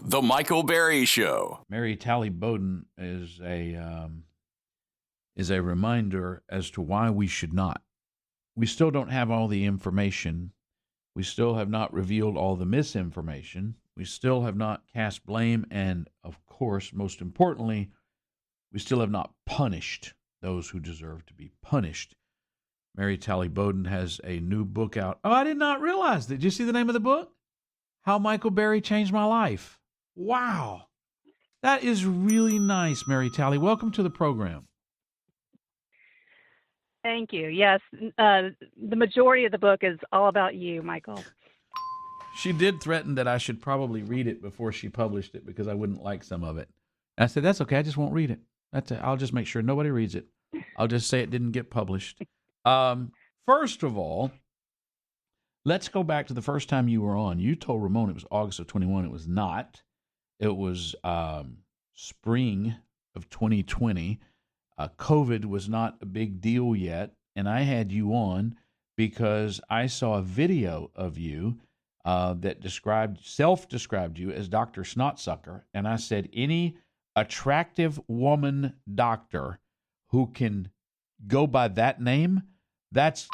The Michael Berry Show. Mary Talley Bowden is a reminder as to why we should not. We still don't have all the information. We still have not revealed all the misinformation. We still have not cast blame. And, of course, most importantly, we still have not punished those who deserve to be punished. Mary Talley Bowden has a new book out. Oh, I did not realize. Did you see the name of the book? How Michael Berry Changed My Life. Wow. That is really nice, Mary Talley. Welcome to the program. Thank you. Yes, the majority of the book is all about you, Michael. She did threaten that I should probably read it before she published it because I wouldn't like some of it. And I said, that's okay. I just won't read it. That's it. I'll just make sure nobody reads it. I'll just say it didn't get published. First of all, let's go back to the first time you were on. You told Ramon it was August of 21. It was not. It was spring of 2020. COVID was not a big deal yet, and I had you on because I saw a video of you that self-described you as Dr. Snotsucker, and I said, any attractive woman doctor who can go by that name, that's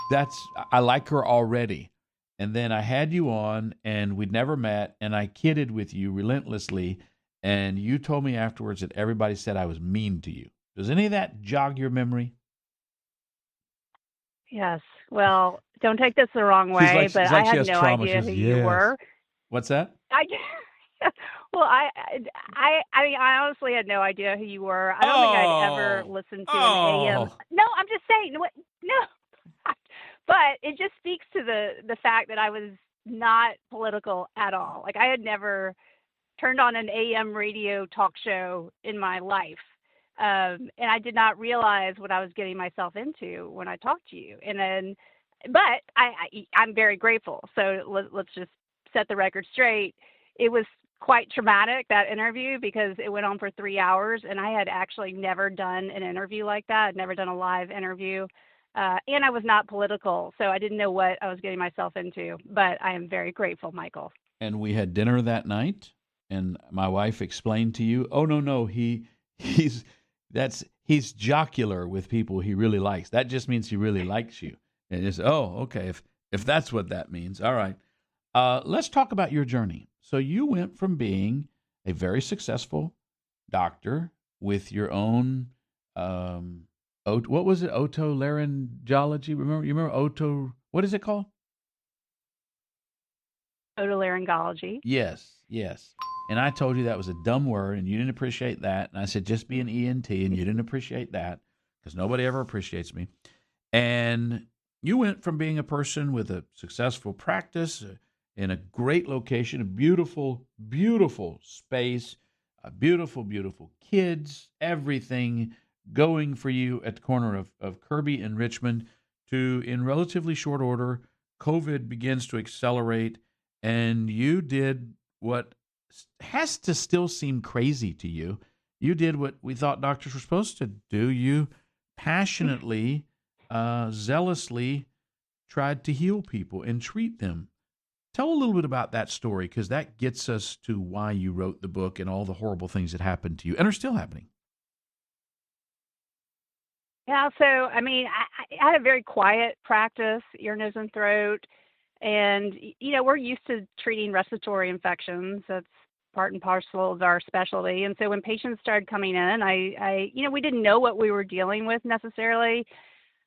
I like her already. And then I had you on, and we'd never met, and I kidded with you relentlessly, and you told me afterwards that everybody said I was mean to you. Does any of that jog your memory? Yes. Well, don't take this the wrong way, but I had no idea who you were. What's that? Well, I mean, I honestly had no idea who you were. I don't think I'd ever listened to an AM. No, I'm just saying. No. But it just speaks to the fact that I was not political at all. Like, I had never turned on an AM radio talk show in my life. And I did not realize what I was getting myself into when I talked to you. But I'm very grateful. So let's just set the record straight. It was quite traumatic, that interview, because it went on for 3 hours, and I had actually never done an interview like that. I'd never done a live interview. And I was not political, so I didn't know what I was getting myself into. But I am very grateful, Michael. And we had dinner that night, and my wife explained to you, oh, no, he's jocular with people he really likes. That just means he really likes you. And it's, oh, okay, if that's what that means. All right. Let's talk about your journey. So you went from being a very successful doctor with your own, what was it? Otolaryngology? You remember what is it called? Otolaryngology. Yes. And I told you that was a dumb word, and you didn't appreciate that. And I said, just be an ENT, and you didn't appreciate that because nobody ever appreciates me. And you went from being a person with a successful practice in a great location, a beautiful, beautiful space, beautiful, beautiful kids, everything going for you at the corner of Kirby and Richmond to, in relatively short order, COVID begins to accelerate, and you did what has to still seem crazy to you. You did what we thought doctors were supposed to do. You passionately, zealously tried to heal people and treat them. Tell a little bit about that story, because that gets us to why you wrote the book and all the horrible things that happened to you and are still happening. Yeah, so, I mean, I had a very quiet practice, ear, nose, and throat. And, we're used to treating respiratory infections. That's part and parcel of our specialty. And so when patients started coming in, we didn't know what we were dealing with necessarily,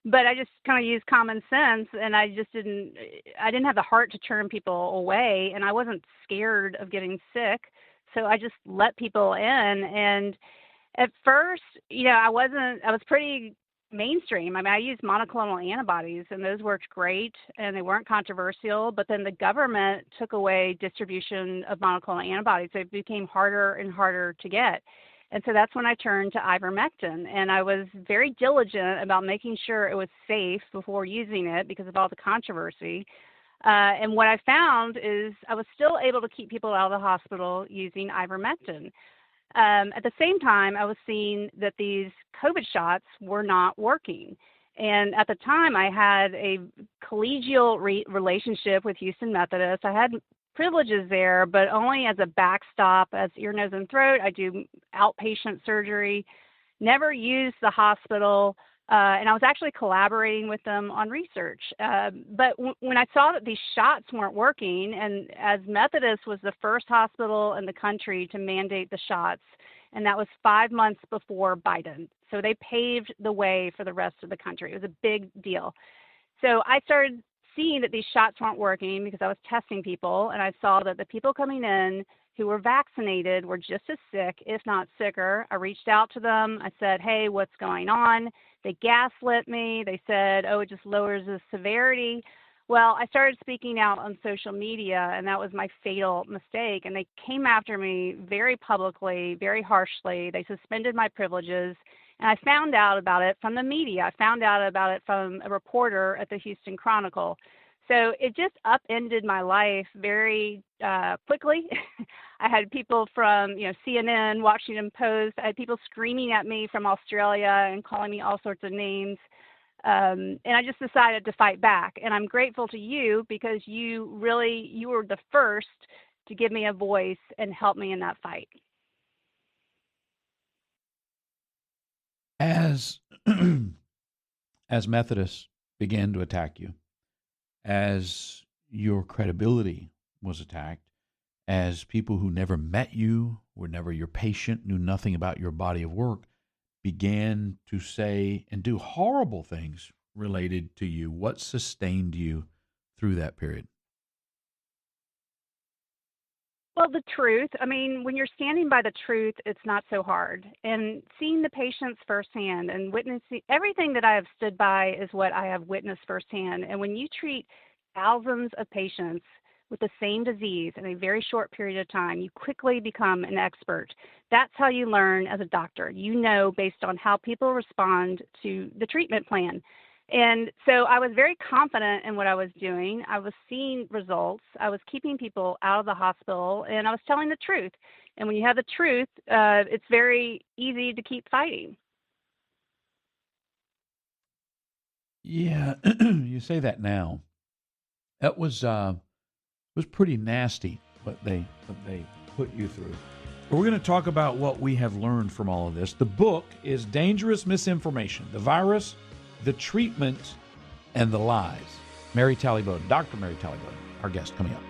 but I just kind of used common sense, and I didn't have the heart to turn people away, and I wasn't scared of getting sick. So I just let people in. And at first, I was pretty mainstream. I mean, I used monoclonal antibodies, and those worked great, and they weren't controversial. But then the government took away distribution of monoclonal antibodies, so it became harder and harder to get. And so that's when I turned to Ivermectin, and I was very diligent about making sure it was safe before using it because of all the controversy. And what I found is I was still able to keep people out of the hospital using Ivermectin. At the same time, I was seeing that these COVID shots were not working. And at the time, I had a collegial relationship with Houston Methodist. I had privileges there, but only as a backstop as ear, nose, and throat. I do outpatient surgery, never used the hospital, and I was actually collaborating with them on research. But when I saw that these shots weren't working, and as Methodist was the first hospital in the country to mandate the shots, and that was 5 months before Biden. So they paved the way for the rest of the country. It was a big deal. So I started seeing that these shots weren't working because I was testing people, and I saw that the people coming in who were vaccinated were just as sick, if not sicker. I reached out to them. I said, hey, what's going on? They gaslit me. They said, oh, it just lowers the severity. Well, I started speaking out on social media, and that was my fatal mistake. And they came after me very publicly, very harshly. They suspended my privileges. And I found out about it from the media. I found out about it from a reporter at the Houston Chronicle. So it just upended my life very quickly. I had people from CNN, Washington Post. I had people screaming at me from Australia and calling me all sorts of names. And I just decided to fight back. And I'm grateful to you because you were the first to give me a voice and help me in that fight. As Methodists began to attack you, as your credibility was attacked, as people who never met you, were never your patient, knew nothing about your body of work, began to say and do horrible things related to you, what sustained you through that period? Well, the truth. I mean, when you're standing by the truth, it's not so hard. And seeing the patients firsthand and witnessing everything that I have stood by is what I have witnessed firsthand. And when you treat thousands of patients with the same disease in a very short period of time, you quickly become an expert. That's how you learn as a doctor. You know based on how people respond to the treatment plan. And so I was very confident in what I was doing. I was seeing results. I was keeping people out of the hospital, and I was telling the truth. And when you have the truth, it's very easy to keep fighting. Yeah, you say that now. That was pretty nasty what they put you through. But we're going to talk about what we have learned from all of this. The book is Dangerous Misinformation: The Virus, the Treatment, and the Lies. Mary Talley Bowden, Dr. Mary Talley Bowden, our guest coming up.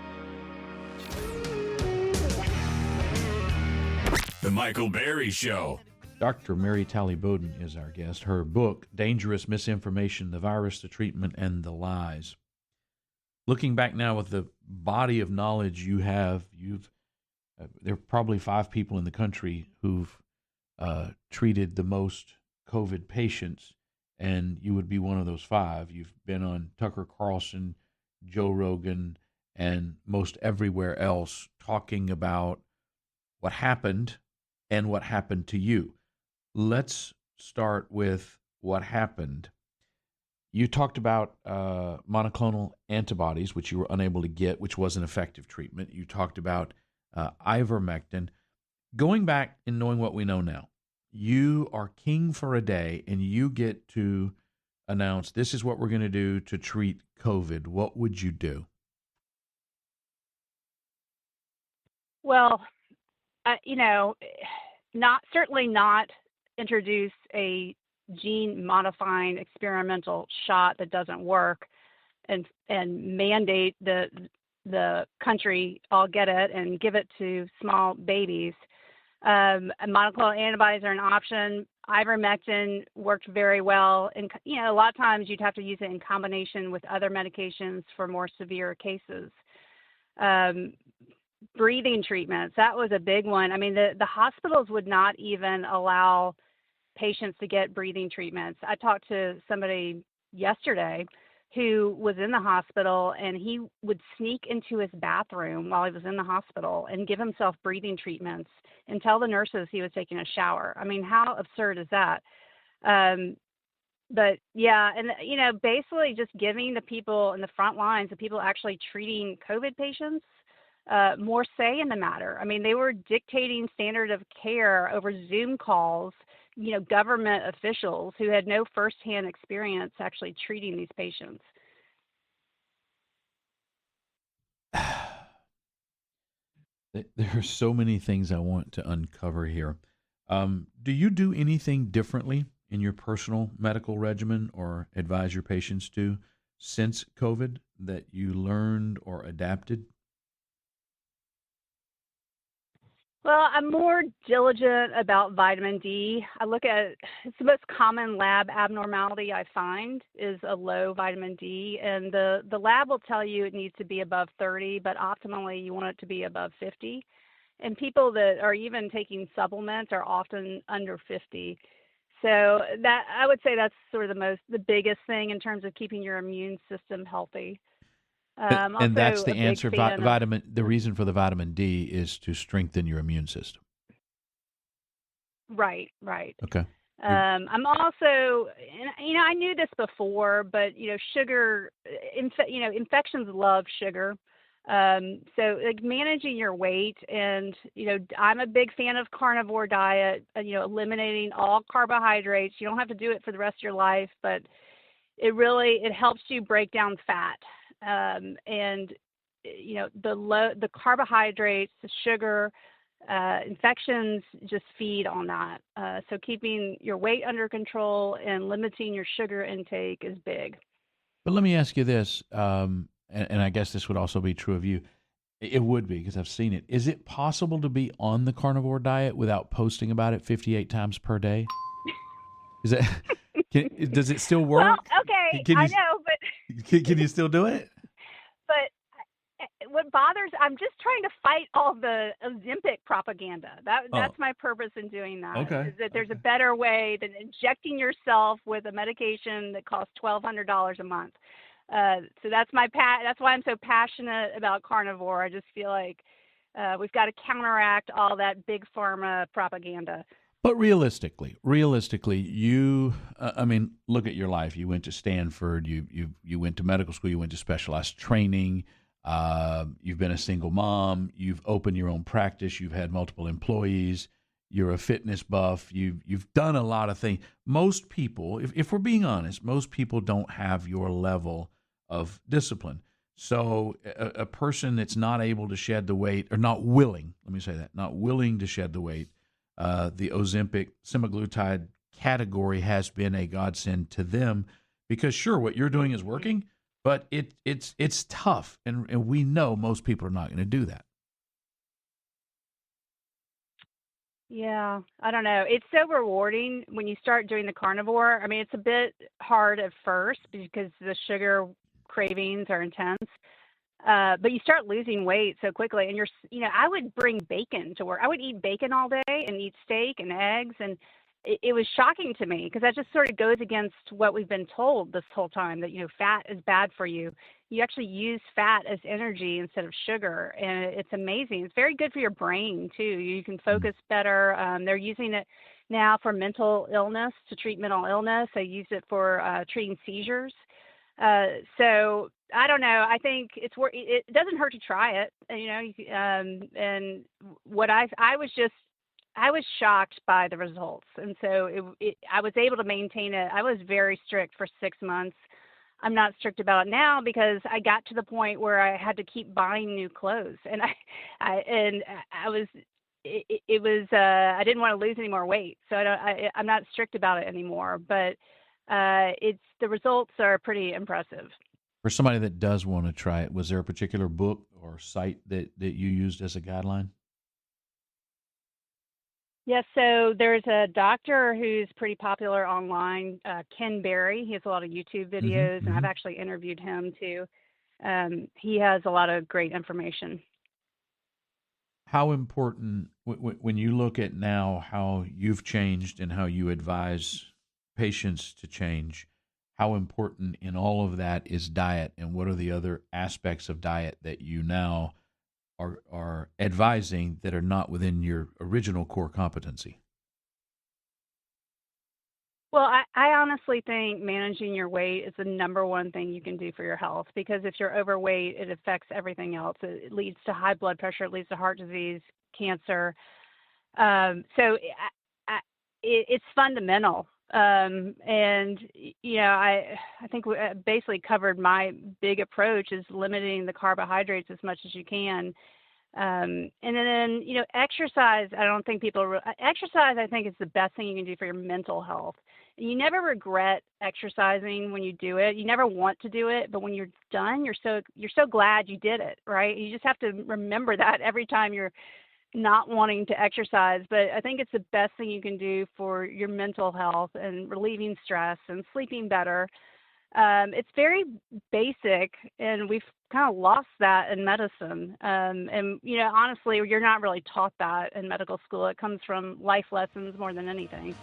The Michael Berry Show. Dr. Mary Talley Bowden is our guest. Her book, Dangerous Misinformation: The Virus, the Treatment, and the Lies. Looking back now with the body of knowledge you have, there are probably 5 people in the country who've treated the most COVID patients, and you would be one of those 5. You've been on Tucker Carlson, Joe Rogan, and most everywhere else talking about what happened and what happened to you. Let's start with what happened. You talked about monoclonal antibodies, which you were unable to get, which was an effective treatment. You talked about Ivermectin. Going back and knowing what we know now, you are king for a day, and you get to announce this is what we're going to do to treat COVID. What would you do? Well, certainly not introduce a gene-modifying experimental shot that doesn't work, and mandate the country all get it and give it to small babies. Monoclonal antibodies are an option. Ivermectin worked very well, and a lot of times you'd have to use it in combination with other medications for more severe cases. Breathing treatments, that was a big one. I mean, the hospitals would not even allow patients to get breathing treatments. I talked to somebody yesterday who was in the hospital, and he would sneak into his bathroom while he was in the hospital and give himself breathing treatments and tell the nurses he was taking a shower. I mean, how absurd is that? But yeah, and basically just giving the people in the front lines, the people actually treating COVID patients, more say in the matter. I mean, they were dictating standard of care over Zoom calls, government officials who had no firsthand experience actually treating these patients. There are so many things I want to uncover here. Do you do anything differently in your personal medical regimen or advise your patients to since COVID that you learned or adapted? Well, I'm more diligent about vitamin D. I look at it's the most common lab abnormality I find is a low vitamin D, and the lab will tell you it needs to be above 30, but optimally you want it to be above 50. And people that are even taking supplements are often under 50. So that I would say that's sort of the biggest thing in terms of keeping your immune system healthy. I'm And that's also the a big answer. fan of Vitamin. The reason for the vitamin D is to strengthen your immune system. right, right. Okay. You I'm also, and, I knew this before, but sugar, infections love sugar. So like managing your weight, and I'm a big fan of carnivore diet. Eliminating all carbohydrates. You don't have to do it for the rest of your life, but it helps you break down fat. And the carbohydrates, the sugar, infections just feed on that. So keeping your weight under control and limiting your sugar intake is big. But let me ask you this, and I guess this would also be true of you. It would be because I've seen it. Is it possible to be on the carnivore diet without posting about it 58 times per day? Is that does it still Well, work? okay, Can I you know, can you still do it? what bothers, I'm just trying to fight all the Ozempic propaganda. That's Oh, my purpose in doing that. okay, Is that there's a okay. better way than injecting yourself with a medication that costs $1,200 a month. So that's why I'm so passionate about carnivore. I just feel like we've got to counteract all that big pharma propaganda. But realistically, I mean, look at your life. You went to Stanford. You went to medical school. You went to specialized training. You've been a single mom. You've opened your own practice. You've had multiple employees. You're a fitness buff. You've done a lot of things. Most people, if we're being honest, most people don't have your level of discipline. So a person that's not able to shed the weight, or not willing, let me say that, not willing to shed the weight, the Ozempic semaglutide category has been a godsend to them, because sure, what you're doing is working, but it's tough, and we know most people are not going to do that. Yeah, I don't know. It's so rewarding when you start doing the carnivore. I mean, it's a bit hard at first because the sugar cravings are intense. But you start losing weight so quickly, and I would bring bacon to work. I would eat bacon all day and eat steak and eggs, and it was shocking to me because that just sort of goes against what we've been told this whole time, that fat is bad for you. You actually use fat as energy instead of sugar, and it's amazing. It's very good for your brain too. You can focus better. They're using it now for mental illness, to treat mental illness. They use it for treating seizures. So I don't know. I think it doesn't hurt to try it. And what I was shocked by the results, and so I was able to maintain it. I was very strict for 6 months. I'm not strict about it now because I got to the point where I had to keep buying new clothes, and I was it was I didn't want to lose any more weight, so I'm not strict about it anymore. But it's the results are pretty impressive. For somebody that does want to try it, was there a particular book or site that you used as a guideline? Yes, so there's a doctor who's pretty popular online, Ken Berry. He has a lot of YouTube Hmm. videos, and I've Hmm. actually interviewed him too. He has a lot of great information. How important, when you look at now how you've changed and how you advise patients to change, how important in all of that is diet, and what are the other aspects of diet that you now are advising that are not within your original core competency? Well, I honestly think managing your weight is the number one thing you can do for your health, because if you're overweight, it affects everything else. It leads to high blood pressure, it leads to heart disease, cancer. So it's fundamental. And I think we basically covered my big approach is limiting the carbohydrates as much as you can. And then, exercise, I don't think exercise, I think is the best thing you can do for your mental health. And you never regret exercising when you do it. You never want to do it, but when you're done, you're so glad you did it, right? You just have to remember that every time you're not wanting to exercise. But I think it's the best thing you can do for your mental health and relieving stress and sleeping better. It's very basic, and we've kind of lost that in medicine. And honestly, you're not really taught that in medical school. It comes from life lessons more than anything.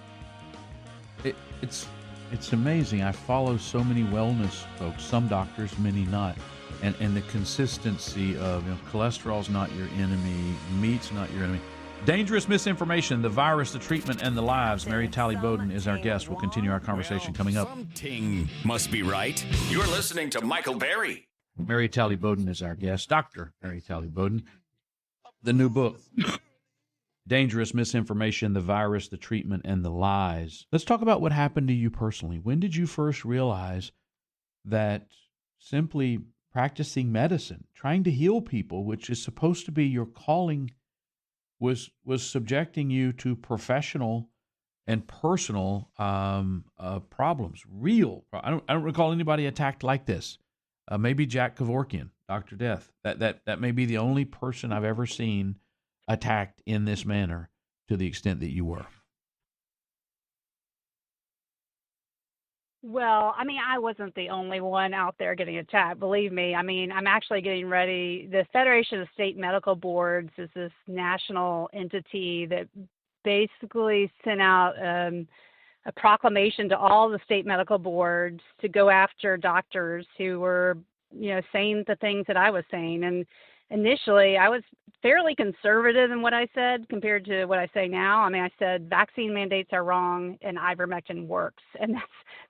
It's amazing. I follow so many wellness folks, some doctors, many not. And the consistency of cholesterol's not your enemy, meat's not your enemy. Dangerous misinformation, the virus, the treatment, and the lives. Mary Talley Bowden is our guest. We'll continue our conversation coming up. Something must be right. You're listening to Michael Berry. Mary Talley Bowden is our guest. Dr. Mary Talley Bowden. The new book, Dangerous Misinformation, the Virus, the Treatment, and the Lies. Let's talk about what happened to you personally. When did you first realize that simply practicing medicine, trying to heal people, which is supposed to be your calling, was subjecting you to professional and personal problems? Real. I don't recall anybody attacked like this. Maybe Jack Kevorkian, Dr. Death. That may be the only person I've ever seen attacked in this manner to the extent that you were. Well, I wasn't the only one out there getting attacked. Believe me. I'm actually getting ready. The Federation of State Medical Boards is this national entity that basically sent out a proclamation to all the state medical boards to go after doctors who were, saying the things that I was saying. And initially, I was fairly conservative in what I said compared to what I say now. I said vaccine mandates are wrong and ivermectin works, and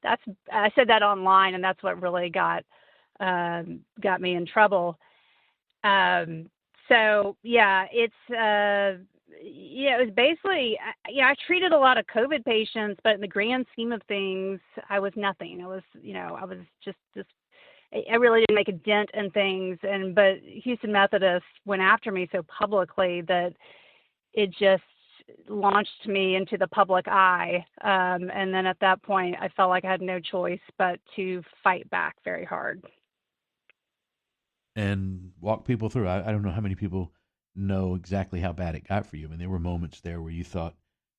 that's I said that online, and that's what really got me in trouble. So yeah, it was basically, I treated a lot of COVID patients, but in the grand scheme of things, I was nothing. I was just I really didn't make a dent in things, but Houston Methodist went after me so publicly that it just launched me into the public eye. And then at that point, I felt like I had no choice but to fight back very hard. And walk people through. I don't know how many people know exactly how bad it got for you. There were moments there where you thought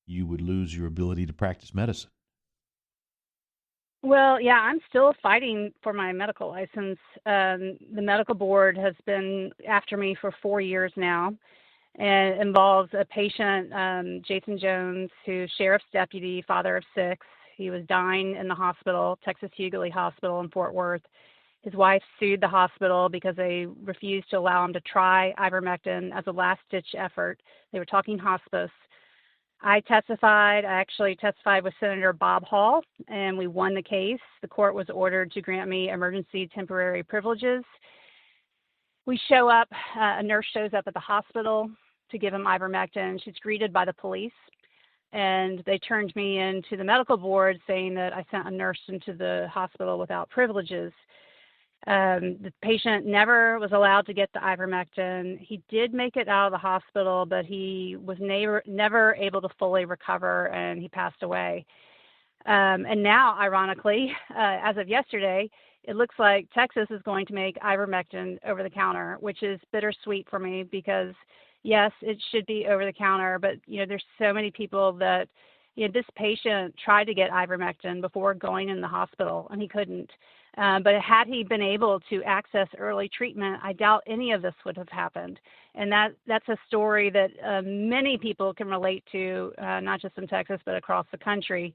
you would lose your ability to practice medicine. Well, yeah, I'm still fighting for my medical license. The medical board has been after me for 4 years now, and it involves a patient, Jason Jones, who's sheriff's deputy, father of 6. He was dying in the hospital, Texas Hughley Hospital in Fort Worth. His wife sued the hospital because they refused to allow him to try ivermectin as a last-ditch effort. They were talking hospice. I testified. I actually testified with Senator Bob Hall, and we won the case. The court was ordered to grant me emergency temporary privileges. We show up, a nurse shows up at the hospital to give him ivermectin. She's greeted by the police, and they turned me into the medical board saying that I sent a nurse into the hospital without privileges. The patient never was allowed to get the ivermectin. He did make it out of the hospital, but he was never able to fully recover, and he passed away. And now, ironically, as of yesterday, it looks like Texas is going to make ivermectin over the counter, which is bittersweet for me because, yes, it should be over the counter, but, there's so many people that, this patient tried to get ivermectin before going in the hospital, and he couldn't. But had he been able to access early treatment, I doubt any of this would have happened. And that's a story that many people can relate to, not just in Texas, but across the country.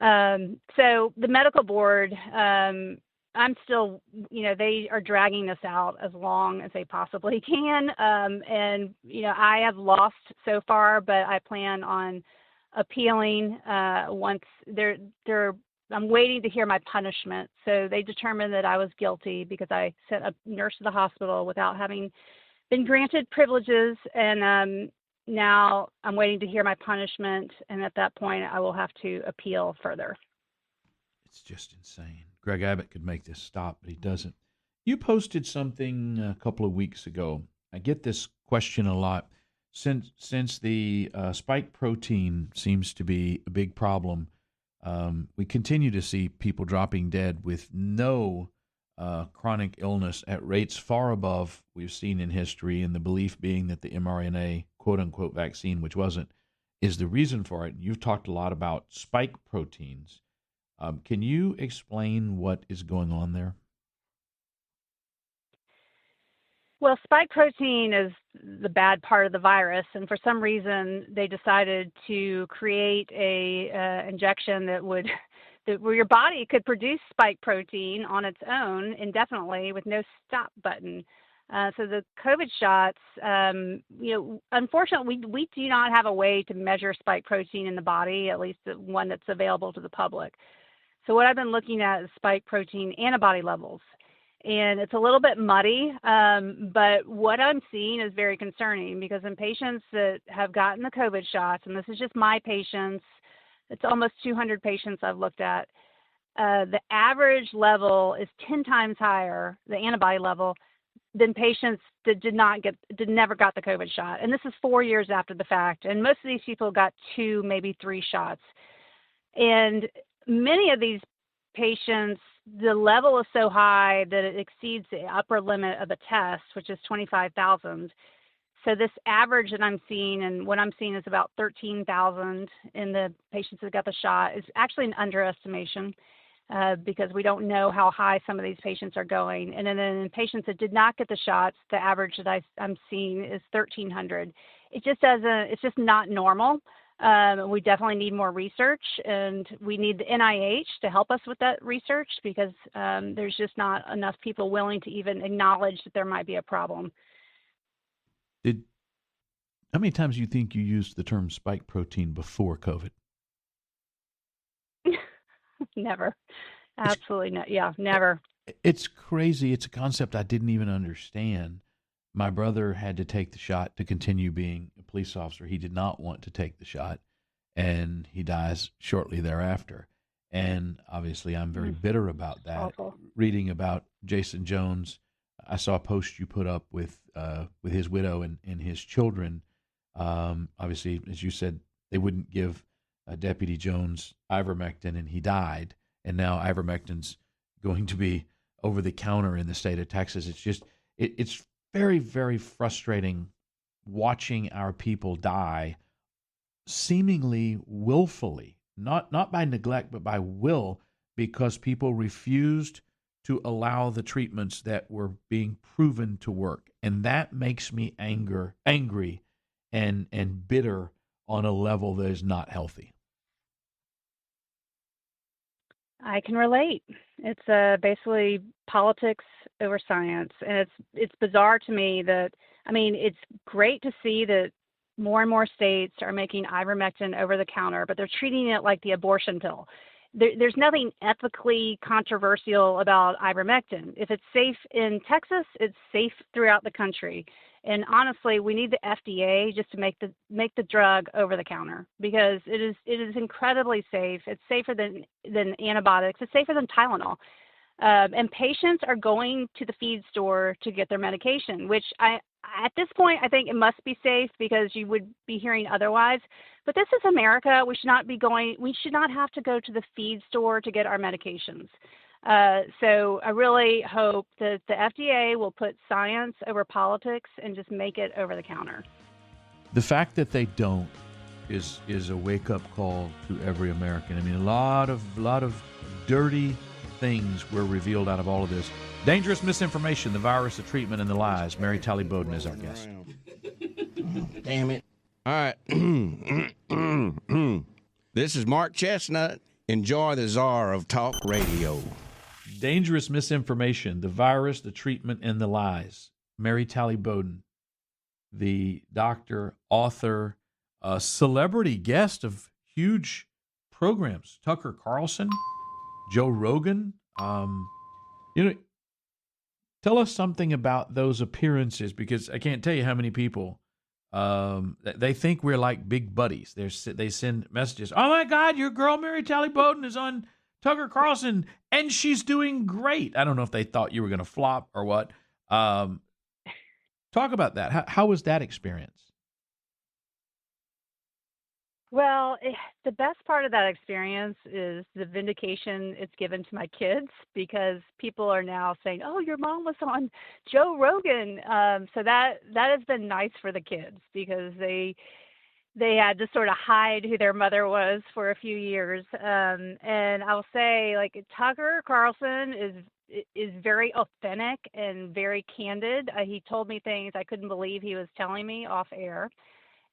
So the medical board, I'm still, they are dragging this out as long as they possibly can. And, I have lost so far, but I plan on appealing once I'm waiting to hear my punishment. So they determined that I was guilty because I sent a nurse to the hospital without having been granted privileges. And now I'm waiting to hear my punishment. And at that point, I will have to appeal further. It's just insane. Greg Abbott could make this stop, but he doesn't. You posted something a couple of weeks ago. I get this question a lot. Since the spike protein seems to be a big problem, we continue to see people dropping dead with no chronic illness at rates far above we've seen in history, and the belief being that the mRNA quote-unquote vaccine, which wasn't, is the reason for it. You've talked a lot about spike proteins. Can you explain what is going on there? Well, spike protein is the bad part of the virus, and for some reason they decided to create a injection where your body could produce spike protein on its own indefinitely with no stop button. So the COVID shots, unfortunately, we do not have a way to measure spike protein in the body, at least the one that's available to the public. So what I've been looking at is spike protein antibody levels. And it's a little bit muddy, but what I'm seeing is very concerning, because in patients that have gotten the COVID shots, and this is just my patients, it's almost 200 patients I've looked at, the average level is 10 times higher, the antibody level, than patients that never got the COVID shot. And this is 4 years after the fact. And most of these people got 2, maybe 3 shots. And many of these patients, the level is so high that it exceeds the upper limit of the test, which is 25,000. So this average that I'm seeing, and what I'm seeing is about 13,000 in the patients that got the shot, is actually an underestimation because we don't know how high some of these patients are going. And then in patients that did not get the shots, the average that I'm seeing is 1,300. It's just not normal. We definitely need more research, and we need the NIH to help us with that research, because there's just not enough people willing to even acknowledge that there might be a problem. How many times do you think you used the term spike protein before COVID? Never. Absolutely not. Yeah, never. It's crazy. It's a concept I didn't even understand. My brother had to take the shot to continue being a police officer. He did not want to take the shot, and he dies shortly thereafter. And obviously, I'm very bitter about that. Awful. Reading about Jason Jones, I saw a post you put up with his widow and his children. Obviously, as you said, they wouldn't give Deputy Jones ivermectin, and he died. And now ivermectin's going to be over the counter in the state of Texas. It's just it's very, very frustrating watching our people die seemingly willfully, not by neglect, but by will, because people refused to allow the treatments that were being proven to work. And that makes me angry and bitter on a level that is not healthy. I can relate. It's basically politics over science, and it's bizarre to me that, I mean, it's great to see that more and more states are making ivermectin over the counter, but they're treating it like the abortion pill. There's nothing ethically controversial about ivermectin. If it's safe in Texas, it's safe throughout the country. And honestly, we need the FDA just to make the drug over the counter, because it is incredibly safe. It's safer than antibiotics. It's safer than Tylenol. And patients are going to the feed store to get their medication, which at this point, I think it must be safe, because you would be hearing otherwise. But this is America. We should not have to go to the feed store to get our medications. So I really hope that the FDA will put science over politics and just make it over the counter. The fact that they don't is a wake-up call to every American. I mean, a lot of dirty things were revealed out of all of this. Dangerous misinformation, the virus, the treatment, and the lies. Mary Talley Bowden is our guest. Damn it. All right. This is Mark Chestnut. Enjoy the czar of talk radio. Dangerous misinformation, the virus, the treatment, and the lies. Mary Talley Bowden, the doctor, author, celebrity guest of huge programs. Tucker Carlson, Joe Rogan. Tell us something about those appearances, because I can't tell you how many people they think we're like big buddies. They send messages. Oh my God, your girl Mary Talley Bowden is on Tucker Carlson, and she's doing great. I don't know if they thought you were going to flop or what. Talk about that. How was that experience? Well, the best part of that experience is the vindication it's given to my kids because people are now saying, "Oh, your mom was on Joe Rogan." So that has been nice for the kids because they had to sort of hide who their mother was for a few years. And I'll say, like, Tucker Carlson is very authentic and very candid. He told me things I couldn't believe he was telling me off air.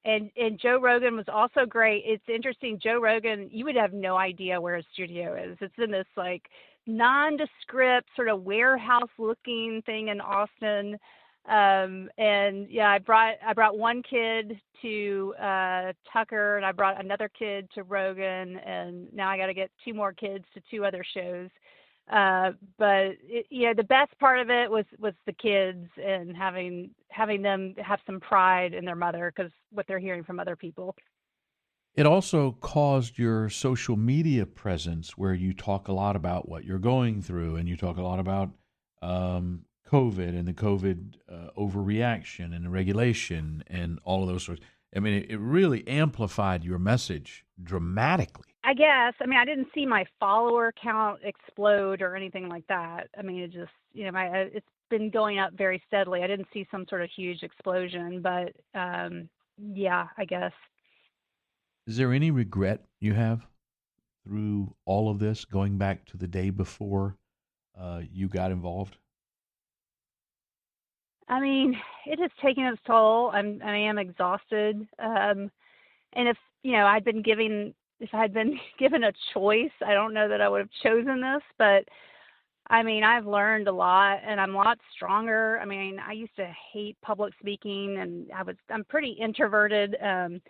And Joe Rogan was also great. It's interesting. Joe Rogan, you would have no idea where his studio is. It's in this like nondescript sort of warehouse looking thing in Austin. And yeah, I brought one kid to Tucker, and I brought another kid to Rogan, and now I got to get two more kids to two other shows. But the best part of it was the kids and having them have some pride in their mother because what they're hearing from other people. It also caused your social media presence where you talk a lot about what you're going through and you talk a lot about COVID and the COVID overreaction and the regulation and all of those sorts. I mean, it really amplified your message dramatically. I guess. I mean, I didn't see my follower count explode or anything like that. I mean, it just, it's been going up very steadily. I didn't see some sort of huge explosion, but yeah, I guess. Is there any regret you have through all of this, going back to the day before you got involved? I mean, it has taken its toll. I am exhausted. And if I had been given a choice, I don't know that I would have chosen this, but I mean, I've learned a lot and I'm a lot stronger. I mean, I used to hate public speaking and I'm pretty introverted. And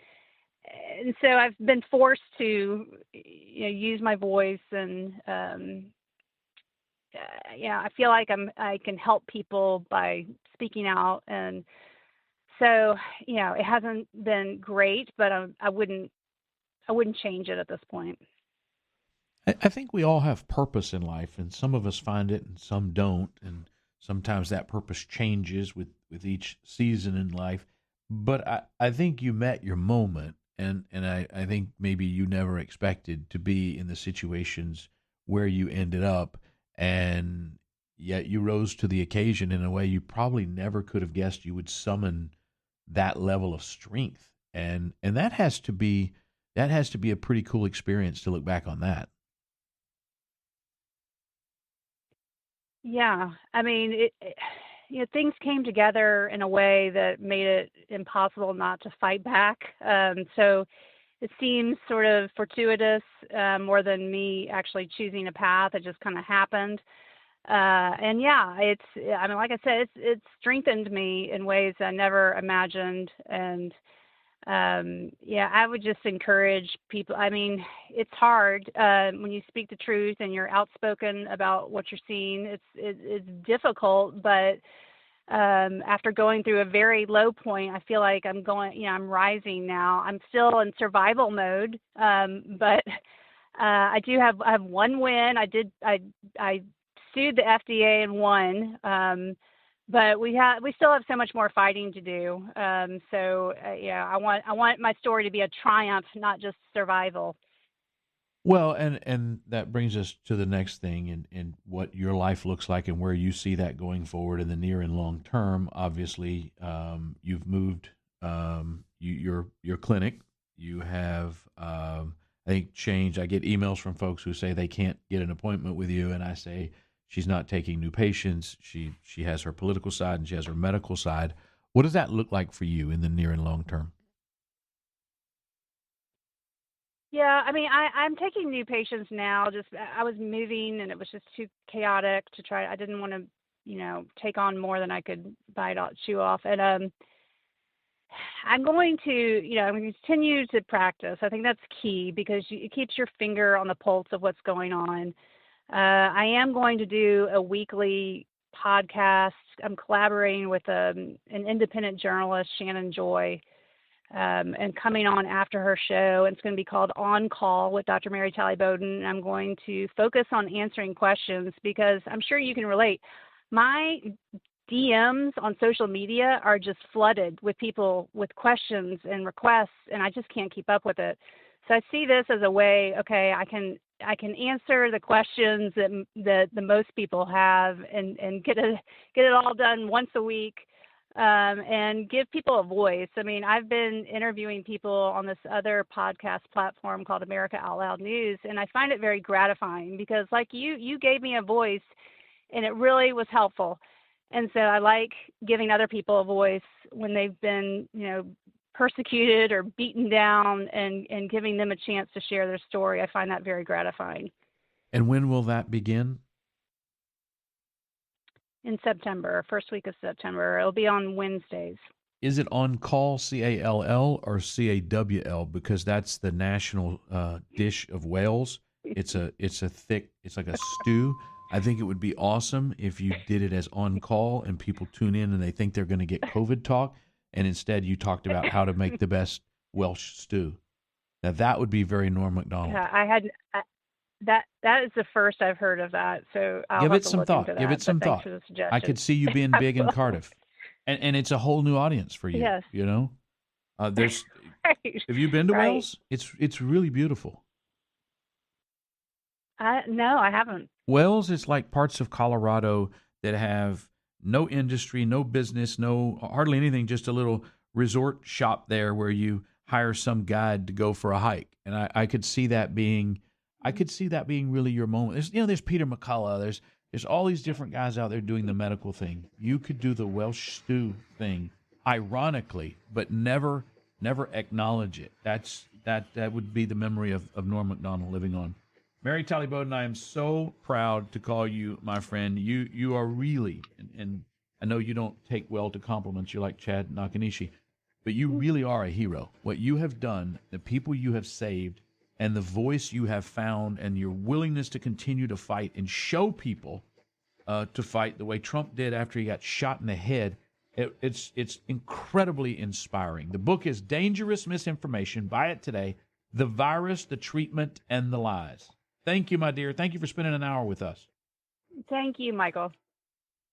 so I've been forced to, use my voice and, I feel like I can help people by speaking out. And so, it hasn't been great, but I wouldn't change it at this point. I think we all have purpose in life, and some of us find it and some don't. And sometimes that purpose changes with each season in life. But I think you met your moment, and I think maybe you never expected to be in the situations where you ended up, and yet you rose to the occasion in a way you probably never could have guessed you would summon that level of strength. And that has to be a pretty cool experience to look back on that. Yeah, I mean, things came together in a way that made it impossible not to fight back. So it seems sort of fortuitous, more than me actually choosing a path. It just kind of happened. And yeah, like I said, it's strengthened me in ways I never imagined. And I would just encourage people. I mean, it's hard when you speak the truth and you're outspoken about what you're seeing. It's difficult, but after going through a very low point, I feel like I'm rising now. I'm still in survival mode, but I have one win. I sued the FDA and won. But we still have so much more fighting to do. I want my story to be a triumph, not just survival. Well, and that brings us to the next thing, and what your life looks like, and where you see that going forward in the near and long term. Obviously, you've moved your clinic. You have, I think, changed. I get emails from folks who say they can't get an appointment with you, and I say, she's not taking new patients. She has her political side and she has her medical side. What does that look like for you in the near and long term? Yeah, I mean, I'm taking new patients now. Just I was moving and it was just too chaotic to try. I didn't want to, take on more than I could chew off. And I'm going to, I'm going to continue to practice. I think that's key because it keeps your finger on the pulse of what's going on. I am going to do a weekly podcast. I'm collaborating with an independent journalist, Shannon Joy, and coming on after her show. It's going to be called On Call with Dr. Mary Talley Bowden. I'm going to focus on answering questions because I'm sure you can relate. My DMs on social media are just flooded with people with questions and requests, and I just can't keep up with it. So I see this as a way, okay, I can answer the questions that the most people have, and get it all done once a week, and give people a voice. I mean, I've been interviewing people on this other podcast platform called America Out Loud News, and I find it very gratifying because, like you gave me a voice, and it really was helpful. And so I like giving other people a voice when they've been, persecuted or beaten down, and giving them a chance to share their story. I find that very gratifying. And when will that begin? In September, first week of September. It'll be on Wednesdays. Is it on call, CALL, or CAWL? Because that's the national dish of Wales. It's like a stew. I think it would be awesome if you did it as on call and people tune in and they think they're going to get COVID talk, and instead you talked about how to make the best Welsh stew. Now that would be very Norm Macdonald. Yeah, that is the first I've heard of that. So I'll give have it to some look thought. into that, Give it some thought. I could see you being big in Cardiff, and it's a whole new audience for you. Yes. There's. Right. Have you been to Right. Wales? It's really beautiful. No, I haven't. Wales is like parts of Colorado that have no industry, no business, no hardly anything, just a little resort shop there where you hire some guide to go for a hike. And I could see that being really your moment. There's Peter McCullough, there's all these different guys out there doing the medical thing. You could do the Welsh stew thing, ironically, but never acknowledge it. That would be the memory of Norm Macdonald living on. Mary Talley Bowden, I am so proud to call you my friend. You are really, and I know you don't take well to compliments. You're like Chad Nakanishi, but you really are a hero. What you have done, the people you have saved, and the voice you have found, and your willingness to continue to fight and show people to fight the way Trump did after he got shot in the head. It's incredibly inspiring. The book is Dangerous Misinformation. Buy it today. The Virus, the Treatment, and the Lies. Thank you, my dear. Thank you for spending an hour with us. Thank you, Michael.